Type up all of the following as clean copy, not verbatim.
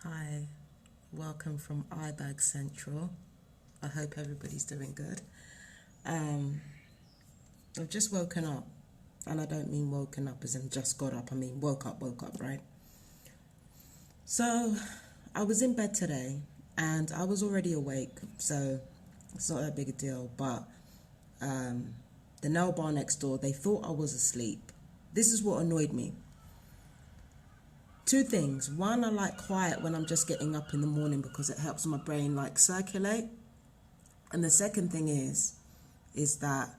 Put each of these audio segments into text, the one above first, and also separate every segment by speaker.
Speaker 1: Hi, welcome from iBag Central. I hope everybody's doing good. Um, I've just woken up, and I don't mean woken up as in just got up. I mean woke up, right? So, I was in bed today, and I was already awake, so it's not that big a deal. But the nail bar next door, they thought I was asleep. This is what annoyed me. Two things. One, I like quiet when I'm just getting up in the morning because it helps my brain like circulate. And the second thing is that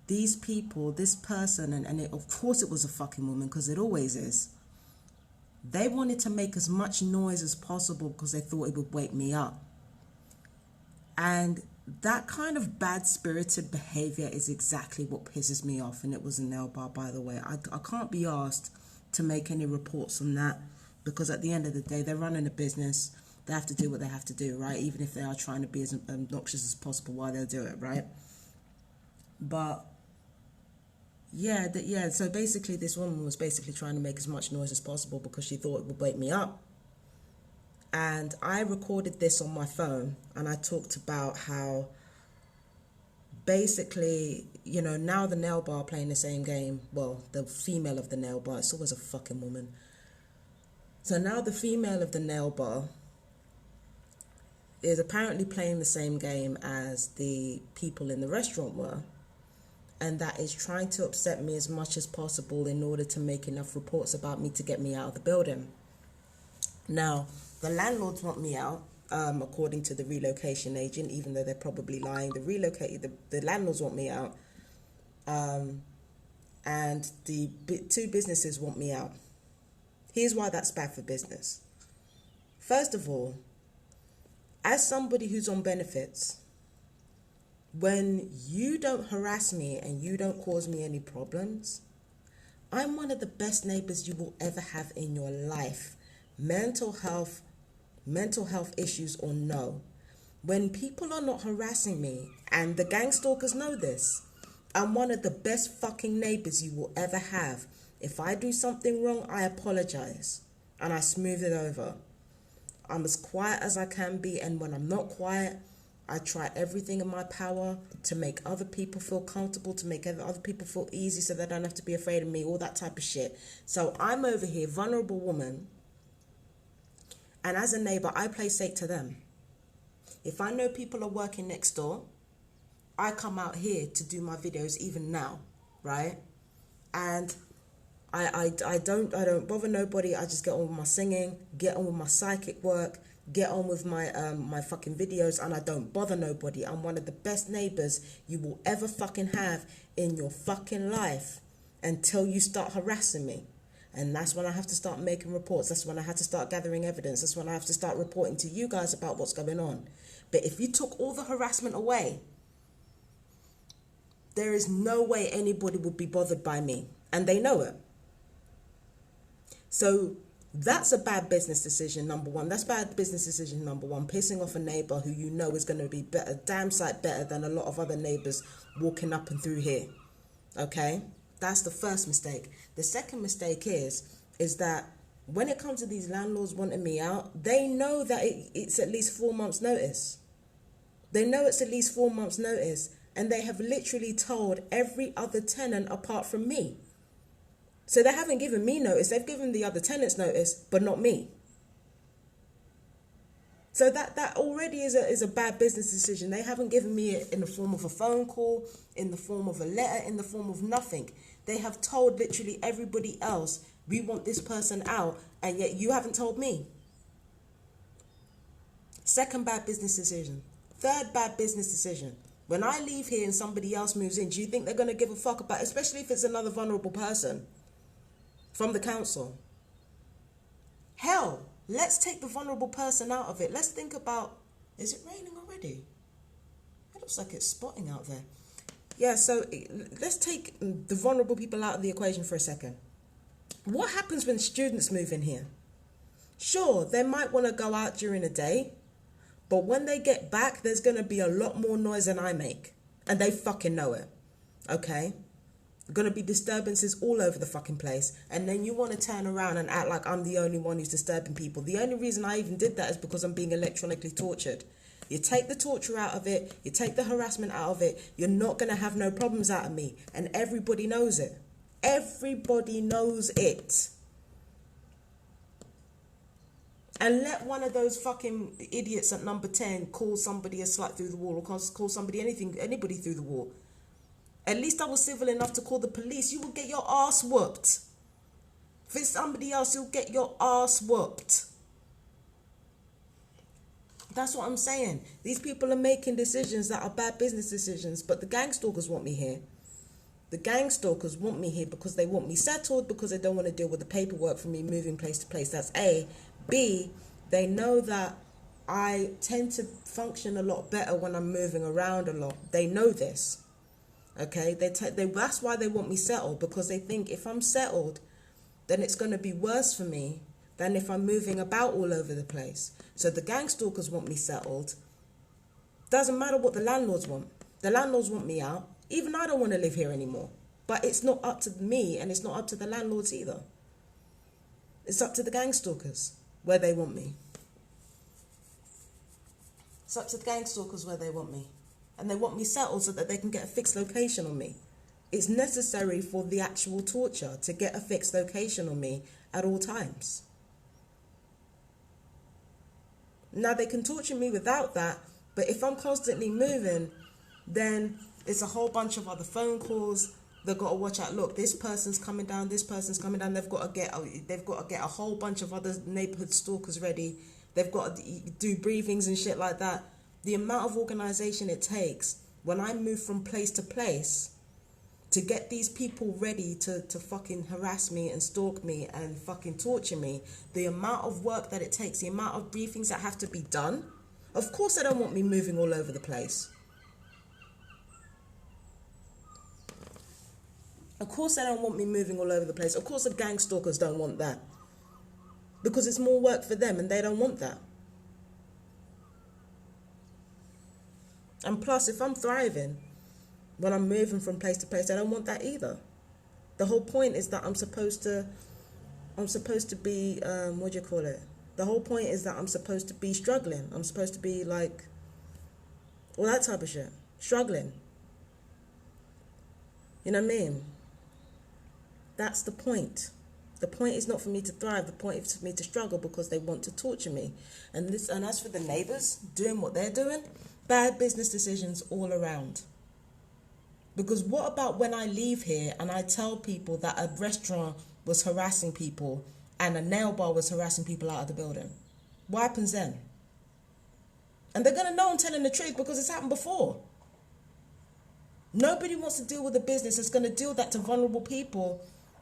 Speaker 1: these people, this person, and of course it was a fucking woman because it always is. They wanted to make as much noise as possible because they thought it would wake me up. And that kind of bad-spirited behavior is exactly what pisses me off. And it was a nail bar, by the way. I can't be asked to make any reports on that because at the end of the day, they're running a business. They have to do what they have to do, right? Even if they are trying to be as obnoxious as possible while they'll do it, right? But yeah, so basically this woman was basically trying to make as much noise as possible because she thought it would wake me up. And I recorded this on my phone and I talked about how basically, you know, now the nail bar playing the same game. Well, the female of the nail bar, it's always a fucking woman. So now the female of the nail bar is apparently playing the same game as the people in the restaurant were. And that is trying to upset me as much as possible in order to make enough reports about me to get me out of the building. Now, the landlords want me out. According to the relocation agent, even though they're probably lying, the landlords want me out, and the two businesses want me out. Here's why that's bad for business. First of all, as somebody who's on benefits, when you don't harass me and you don't cause me any problems, I'm one of the best neighbors you will ever have in your life. Mental health issues or no. When people are not harassing me, and the gang stalkers know this, I'm one of the best fucking neighbors you will ever have. If I do something wrong, I apologize and I smooth it over. I'm as quiet as I can be, and when I'm not quiet, I try everything in my power to make other people feel comfortable, to make other people feel easy so they don't have to be afraid of me, all that type of shit. So I'm over here, vulnerable woman, and as a neighbor, I play safe to them. If I know people are working next door, I come out here to do my videos even now, right? And I don't bother nobody. I just get on with my singing, get on with my psychic work, get on with my my fucking videos, and I don't bother nobody. I'm one of the best neighbors you will ever fucking have in your fucking life until you start harassing me. And that's when I have to start making reports. That's when I have to start gathering evidence. That's when I have to start reporting to you guys about what's going on. But if you took all the harassment away, there is no way anybody would be bothered by me. And they know it. So that's a bad business decision, number one. That's bad business decision, number one. Pissing off a neighbor who you know is going to be better, damn sight better than a lot of other neighbors walking up and through here. Okay? That's the first mistake. The second mistake is that when it comes to these landlords wanting me out, they know that it's at least 4 months notice. They know it's at least 4 months notice, and they have literally told every other tenant apart from me. So they haven't given me notice, they've given the other tenants notice, but not me. So that already is a bad business decision. They haven't given me it in the form of a phone call, in the form of a letter, in the form of nothing. They have told literally everybody else, we want this person out, and yet you haven't told me. Second bad business decision. Third bad business decision. When I leave here and somebody else moves in, do you think they're going to give a fuck about, especially if it's another vulnerable person from the council? Hell, let's take the vulnerable person out of it. Let's think about, is it raining already? It looks like it's spotting out there. Yeah, so let's take the vulnerable people out of the equation for a second. What happens when students move in here? Sure, they might want to go out during the day, but when they get back, there's going to be a lot more noise than I make. And they fucking know it. Okay? Going to be disturbances all over the fucking place. And then you want to turn around and act like I'm the only one who's disturbing people. The only reason I even did that is because I'm being electronically tortured. You take the torture out of it, you take the harassment out of it, you're not going to have no problems out of me. And everybody knows it. Everybody knows it. And let one of those fucking idiots at number 10 call somebody a slut through the wall, or call somebody anybody through the wall. At least I was civil enough to call the police. You will get your ass whooped. If it's somebody else, you'll get your ass whooped. That's what I'm saying. These people are making decisions that are bad business decisions, but the gang stalkers want me here. The gang stalkers want me here because they want me settled, because they don't want to deal with the paperwork for me moving place to place. That's A. B, they know that I tend to function a lot better when I'm moving around a lot. They know this. Okay? That's why they want me settled, because they think if I'm settled, then it's going to be worse for me than if I'm moving about all over the place. So the gang stalkers want me settled. Doesn't matter what the landlords want. The landlords want me out. Even I don't want to live here anymore. But it's not up to me, and it's not up to the landlords either. It's up to the gang stalkers where they want me. It's up to the gang stalkers where they want me. And they want me settled so that they can get a fixed location on me. It's necessary for the actual torture to get a fixed location on me at all times. Now, they can torture me without that, but if I'm constantly moving, then it's a whole bunch of other phone calls. They've got to watch out. Look, this person's coming down. This person's coming down. They've got to get a whole bunch of other neighborhood stalkers ready. They've got to do briefings and shit like that. The amount of organization it takes when I move from place to place to get these people ready to fucking harass me and stalk me and fucking torture me, the amount of work that it takes, the amount of briefings that have to be done. Of course they don't want me moving all over the place. Of course they don't want me moving all over the place. Of course the gang stalkers don't want that. Because it's more work for them and they don't want that. And plus, if I'm thriving when I'm moving from place to place, I don't want that either. The whole point is that I'm supposed to be, what do you call it? The whole point is that I'm supposed to be struggling. I'm supposed to be like, all that type of shit. Struggling. You know what I mean? That's the point. The point is not for me to thrive. The point is for me to struggle because they want to torture me. And as for the neighbours doing what they're doing, bad business decisions all around. Because what about when I leave here and I tell people that a restaurant was harassing people and a nail bar was harassing people out of the building? What happens then? And they're going to know I'm telling the truth because it's happened before. Nobody wants to deal with a business that's going to deal that to vulnerable people,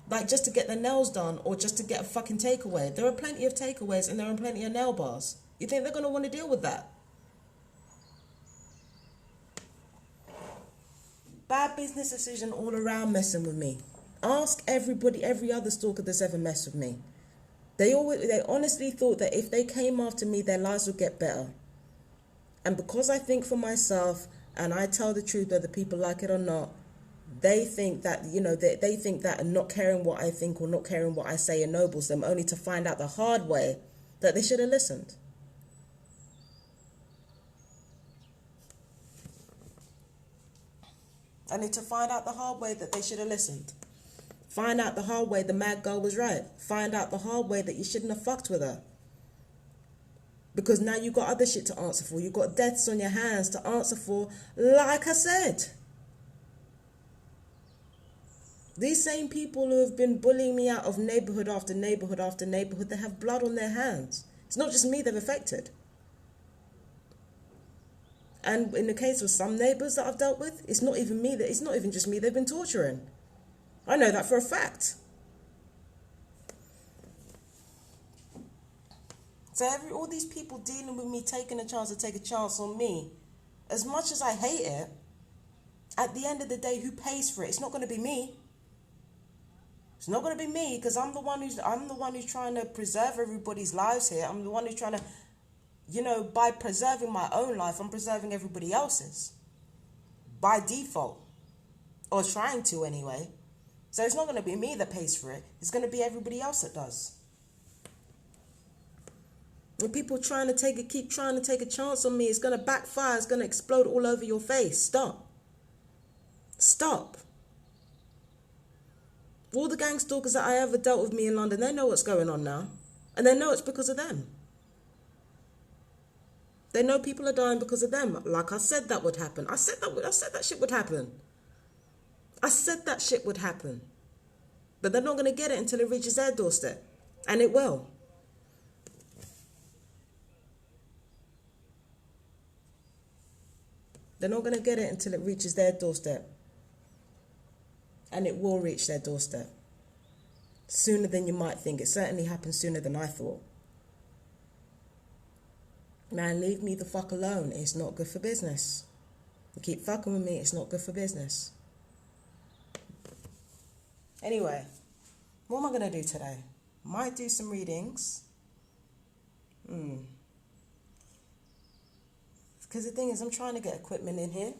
Speaker 1: like just to get their nails done or just to get a fucking takeaway. There are plenty of takeaways and there are plenty of nail bars. You think they're going to want to deal with that? Bad business decision all around messing with me. Ask everybody, every other stalker that's ever messed with me. They honestly thought that if they came after me, their lives would get better. And because I think for myself and I tell the truth whether people like it or not, they think that, they think that not caring what I think or not caring what I say ennobles them, only to find out the hard way that they should have listened. Only to find out the hard way that they should have listened. Find out the hard way the mad girl was right. Find out the hard way that you shouldn't have fucked with her. Because now you've got other shit to answer for. You've got deaths on your hands to answer for, like I said. These same people who have been bullying me out of neighborhood after neighborhood after neighborhood, they have blood on their hands. It's not just me they've affected. And in the case of some neighbours that I've dealt with, it's not even just me they've been torturing. I know that for a fact. So all these people dealing with me, taking a chance to take a chance on me, as much as I hate it, at the end of the day, who pays for it? It's not going to be me. It's not going to be me, because I'm the one who's trying to preserve everybody's lives here. I'm the one who's trying to, by preserving my own life, I'm preserving everybody else's. By default. Or trying to anyway. So it's not going to be me that pays for it. It's going to be everybody else that does. And people keep trying to take a chance on me. It's going to backfire. It's going to explode all over your face. Stop. Stop. All the gang stalkers that I ever dealt with me in London, they know what's going on now. And they know it's because of them. They know people are dying because of them. Like I said that would happen. I said that shit would happen. I said that shit would happen. But they're not going to get it until it reaches their doorstep. And it will. They're not going to get it until it reaches their doorstep. And it will reach their doorstep. Sooner than you might think. It certainly happened sooner than I thought. Man, leave me the fuck alone. It's not good for business. You keep fucking with me, it's not good for business. Anyway, what am I going to do today? Might do some readings. Because the thing is, I'm trying to get equipment in here.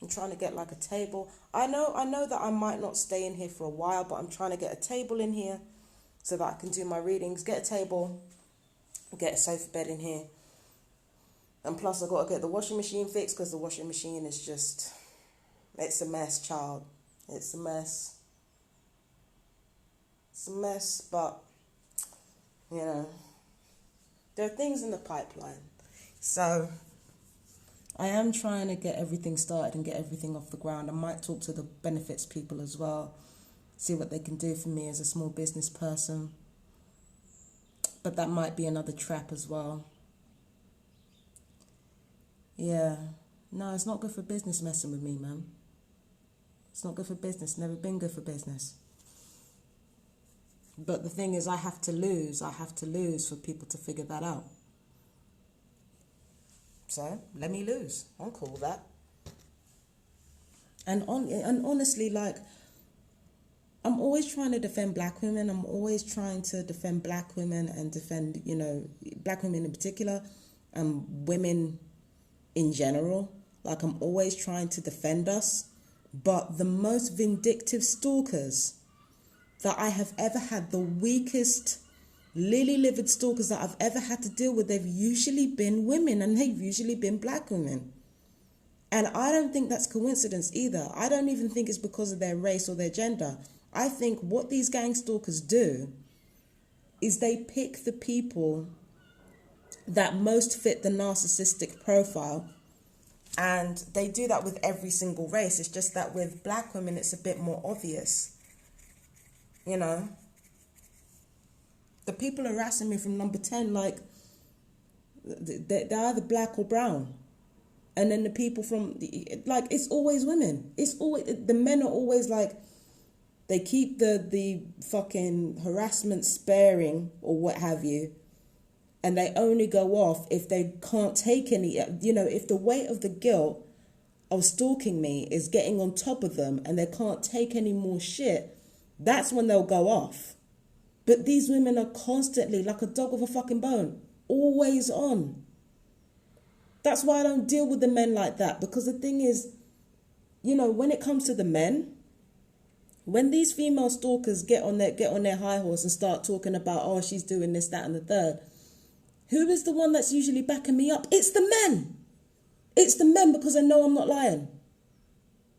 Speaker 1: I'm trying to get like a table. I know that I might not stay in here for a while, but I'm trying to get a table in here so that I can do my readings. Get a table, get a sofa bed in here. And plus, I've got to get the washing machine fixed because the washing machine is just, it's a mess, child. It's a mess. It's a mess, but, you know, there are things in the pipeline. So, I am trying to get everything started and get everything off the ground. I might talk to the benefits people as well, see what they can do for me as a small business person. But that might be another trap as well. Yeah. No, it's not good for business messing with me, man. It's not good for business. Never been good for business. But the thing is, I have to lose. I have to lose for people to figure that out. So, let me lose. I'm cool with that. And honestly, like, I'm always trying to defend black women. I'm always trying to defend black women and defend, you know, black women in particular, and women in general. Like, I'm always trying to defend us. But the most vindictive stalkers that I have ever had, the weakest, lily-livered stalkers that I've ever had to deal with, they've usually been women, and they've usually been black women. And I don't think that's coincidence either. I don't even think it's because of their race or their gender. I think what these gang stalkers do is they pick the people that most fit the narcissistic profile, and they do that with every single race. It's just that with black women, it's a bit more obvious. You know? The people harassing me from number 10, like, they're either black or brown. And then the people from, like, it's always women. It's always, the men are always like, they keep the fucking harassment sparing or what have you. And they only go off if they can't take any, you know, if the weight of the guilt of stalking me is getting on top of them and they can't take any more shit, that's when they'll go off. But these women are constantly, like a dog with a fucking bone, always on. That's why I don't deal with the men like that. Because the thing is, you know, when it comes to the men, when these female stalkers get on their high horse and start talking about, oh, she's doing this, that, and the third, who is the one that's usually backing me up? It's the men. It's the men, because they know I'm not lying.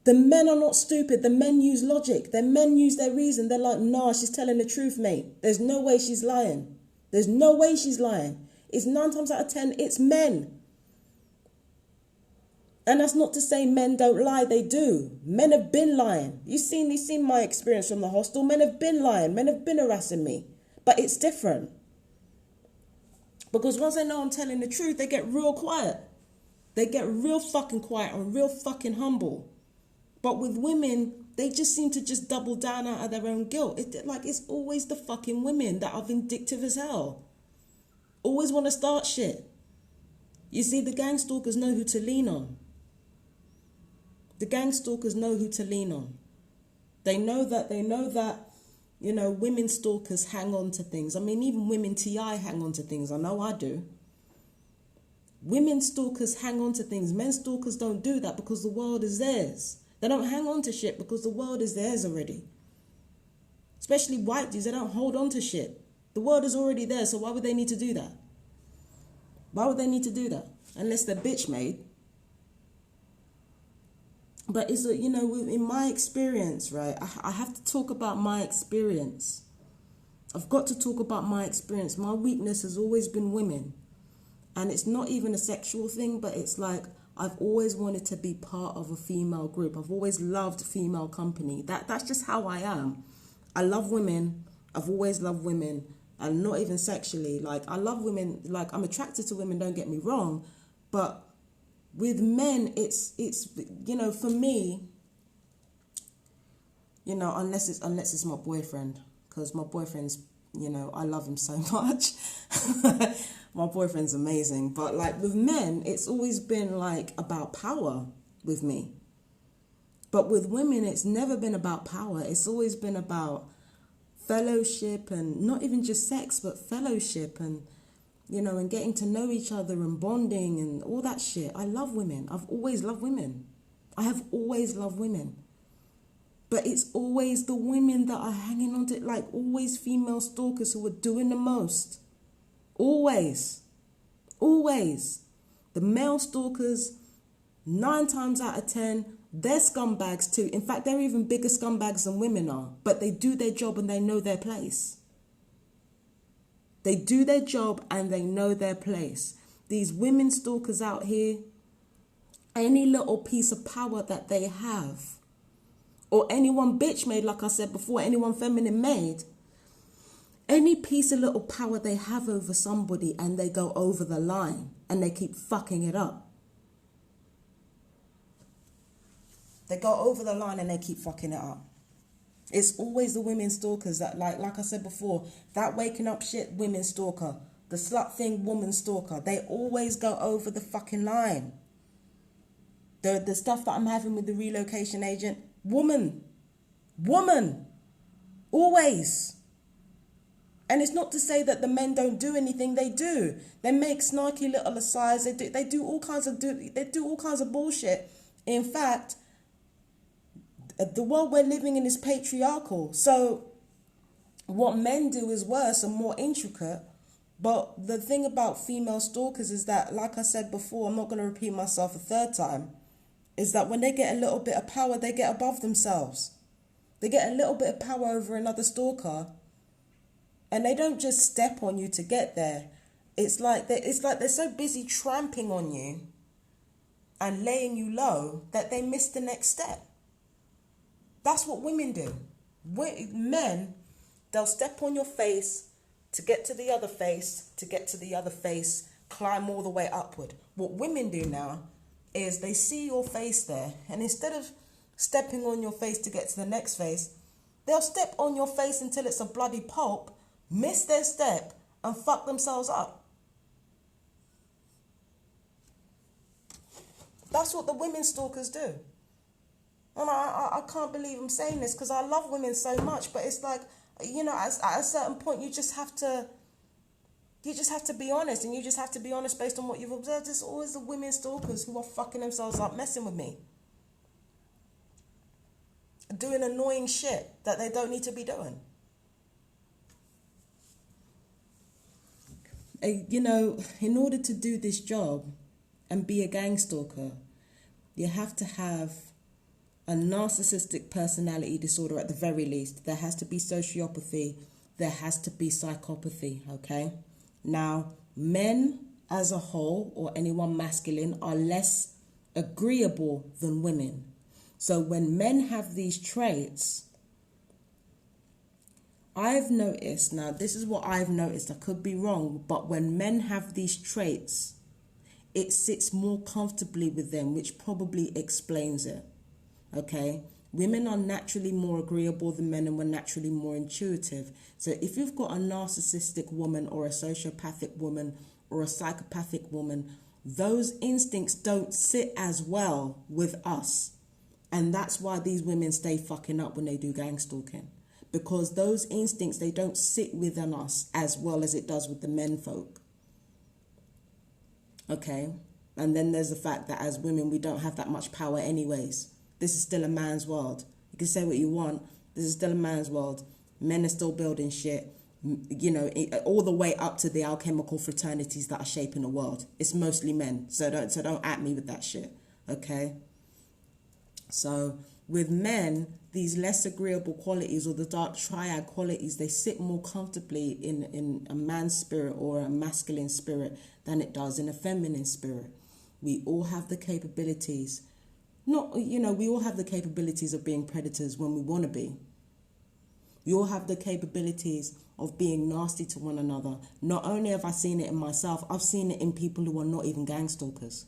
Speaker 1: The men are not stupid. The men use logic. The men use their reason. They're like, nah, she's telling the truth, mate. There's no way she's lying. There's no way she's lying. It's 9 times out of 10, it's men. And that's not to say men don't lie. They do. Men have been lying. You've seen my experience from the hostel. Men have been lying. Men have been harassing me. But it's different. Because once they know I'm telling the truth, they get real quiet. They get real fucking quiet and real fucking humble. But with women, they just seem to just double down out of their own guilt. It's always the fucking women that are vindictive as hell. Always want to start shit. You see, the gang stalkers know who to lean on. The gang stalkers know who to lean on. They know that, you know, women stalkers hang on to things. I mean, even women TI hang on to things. I know I do. Women stalkers hang on to things. Men stalkers don't do that because the world is theirs. They don't hang on to shit because the world is theirs already. Especially white dudes, they don't hold on to shit. The world is already there, so why would they need to do that? Why would they need to do that? Unless they're bitch made. But it's, you know, in my experience, right, I have to talk about my experience. I've got to talk about my experience. My weakness has always been women. And it's not even a sexual thing, but it's like I've always wanted to be part of a female group. I've always loved female company. That's just how I am. I love women. I've always loved women. And not even sexually. Like, I love women. Like, I'm attracted to women, don't get me wrong. But with men, it's you know, for me, you know, unless it's my boyfriend. Because my boyfriend's, you know, I love him so much. My boyfriend's amazing. But like with men, it's always been like about power with me. But with women, it's never been about power. It's always been about fellowship, and not even just sex, but fellowship, and, you know, and getting to know each other and bonding and all that shit. I love women. I've always loved women. I have always loved women. But it's always the women that are hanging on to it, like always female stalkers who are doing the most. Always. Always. The male stalkers, 9 times out of 10, they're scumbags too. In fact, they're even bigger scumbags than women are. But they do their job and they know their place. They do their job and they know their place. These women stalkers out here, any little piece of power that they have, or anyone bitch made, like I said before, anyone feminine made, any piece of little power they have over somebody and they go over the line and they keep fucking it up. They go over the line and they keep fucking it up. It's always the women stalkers that, like I said before, that waking up shit women stalker, the slut thing woman stalker, they always go over the fucking line. The stuff that I'm having with the relocation agent, woman, always. And it's not to say that the men don't do anything. They do. They make snarky little asides. They do all kinds of bullshit. In fact, the world we're living in is patriarchal. So what men do is worse and more intricate. But the thing about female stalkers is that, like I said before, I'm not going to repeat myself a third time, is that when they get a little bit of power, they get above themselves. They get a little bit of power over another stalker, and they don't just step on you to get there. It's like they're so busy tramping on you and laying you low that they miss the next step. That's what women do. Men, they'll step on your face to get to the other face, climb all the way upward. What women do now is they see your face there, and instead of stepping on your face to get to the next face, they'll step on your face until it's a bloody pulp, miss their step, and fuck themselves up. That's what the women stalkers do. And I can't believe I'm saying this because I love women so much, but it's like, you know, at a certain point you just have to be honest, and you just have to be honest based on what you've observed. It's always the women stalkers who are fucking themselves up, messing with me, doing annoying shit that they don't need to be doing. You know, in order to do this job and be a gang stalker, you have to have a narcissistic personality disorder at the very least. There has to be sociopathy. There has to be psychopathy, okay? Now, men as a whole, or anyone masculine, are less agreeable than women. So when men have these traits, I've noticed, now this is what I've noticed, I could be wrong, but when men have these traits, it sits more comfortably with them, which probably explains it. Okay, women are naturally more agreeable than men, and we're naturally more intuitive. So if you've got a narcissistic woman or a sociopathic woman or a psychopathic woman, those instincts don't sit as well with us. And that's why these women stay fucking up when they do gang stalking. Because those instincts, they don't sit within us as well as it does with the men folk. Okay, and then there's the fact that as women, we don't have that much power anyways. This is still a man's world. You can say what you want. This is still a man's world. Men are still building shit, you know, all the way up to the alchemical fraternities that are shaping the world. It's mostly men, so don't at me with that shit, okay? So with men, these less agreeable qualities, or the dark triad qualities, they sit more comfortably in a man's spirit or a masculine spirit than it does in a feminine spirit. We all have the capabilities, we all have the capabilities of being predators when we want to be. We all have the capabilities of being nasty to one another. Not only have I seen it in myself, I've seen it in people who are not even gang stalkers.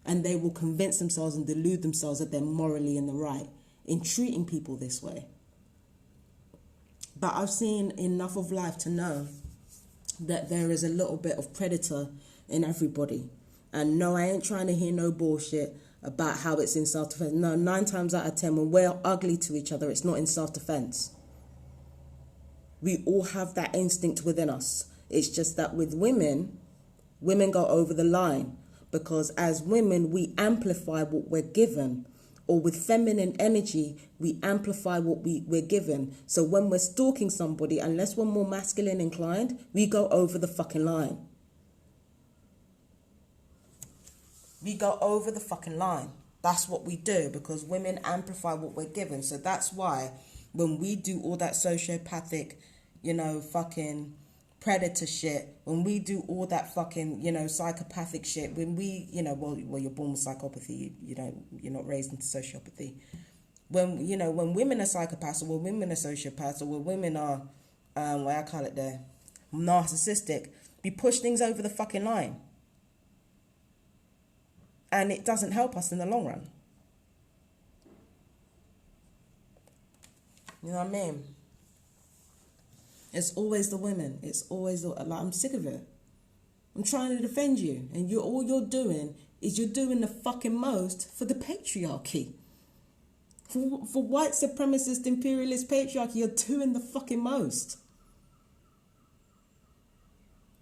Speaker 1: And they will convince themselves and delude themselves that they're morally in the right in treating people this way. But I've seen enough of life to know that there is a little bit of predator in everybody. And no, I ain't trying to hear no bullshit about how it's in self-defense. No, 9 times out of 10, when we're ugly to each other, it's not in self-defense. We all have that instinct within us. It's just that with women go over the line. Because as women, we amplify what we're given. Or with feminine energy, we amplify what we're given. So when we're stalking somebody, unless we're more masculine inclined, we go over the fucking line. We go over the fucking line. That's what we do, because women amplify what we're given. So that's why when we do all that sociopathic, fucking predator shit, when we do all that fucking, psychopathic shit, when we, well, you're born with psychopathy, you're not raised into sociopathy. When women are psychopaths, or when women are sociopaths, or when women are, narcissistic, we push things over the fucking line. And it doesn't help us in the long run. You know what I mean? It's always the women. It's always I'm sick of it. I'm trying to defend you, and all you're doing is you're doing the fucking most for the patriarchy. For white supremacist imperialist patriarchy, you're doing the fucking most.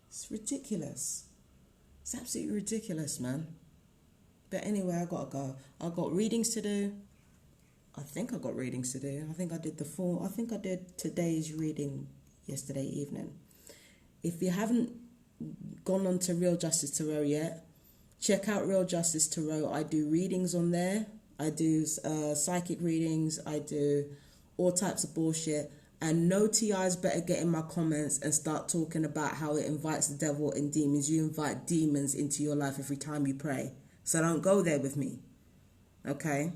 Speaker 1: It's ridiculous. It's absolutely ridiculous, man. But anyway, I gotta go. I got readings to do. I think I got readings to do. I think I did today's reading yesterday evening. If you haven't gone on to Real Justice Tarot yet, check out Real Justice Tarot. I do readings on there. I do psychic readings. I do all types of bullshit. And no TIs better get in my comments and start talking about how it invites the devil and demons. You invite demons into your life every time you pray. So don't go there with me, okay?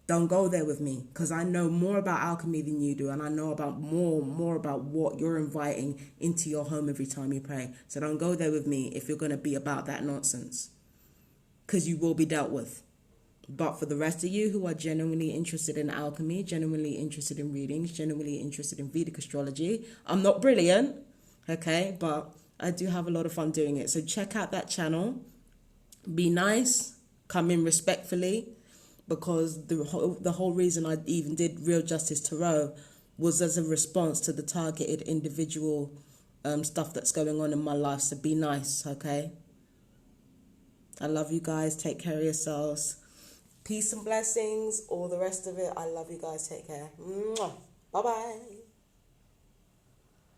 Speaker 1: Don't go there with me, because I know more about alchemy than you do, and I know about more about what you're inviting into your home every time you pray. So don't go there with me if you're going to be about that nonsense, because you will be dealt with. But for the rest of you who are genuinely interested in alchemy, genuinely interested in readings, genuinely interested in Vedic astrology, I'm not brilliant, okay? But I do have a lot of fun doing it. So check out that channel. Be nice, come in respectfully, because the whole reason I even did Real Justice Tarot was as a response to the targeted individual stuff that's going on in my life. So be nice, okay? I love you guys. Take care of yourselves. Peace and blessings. All the rest of it. I love you guys. Take care. Bye-bye.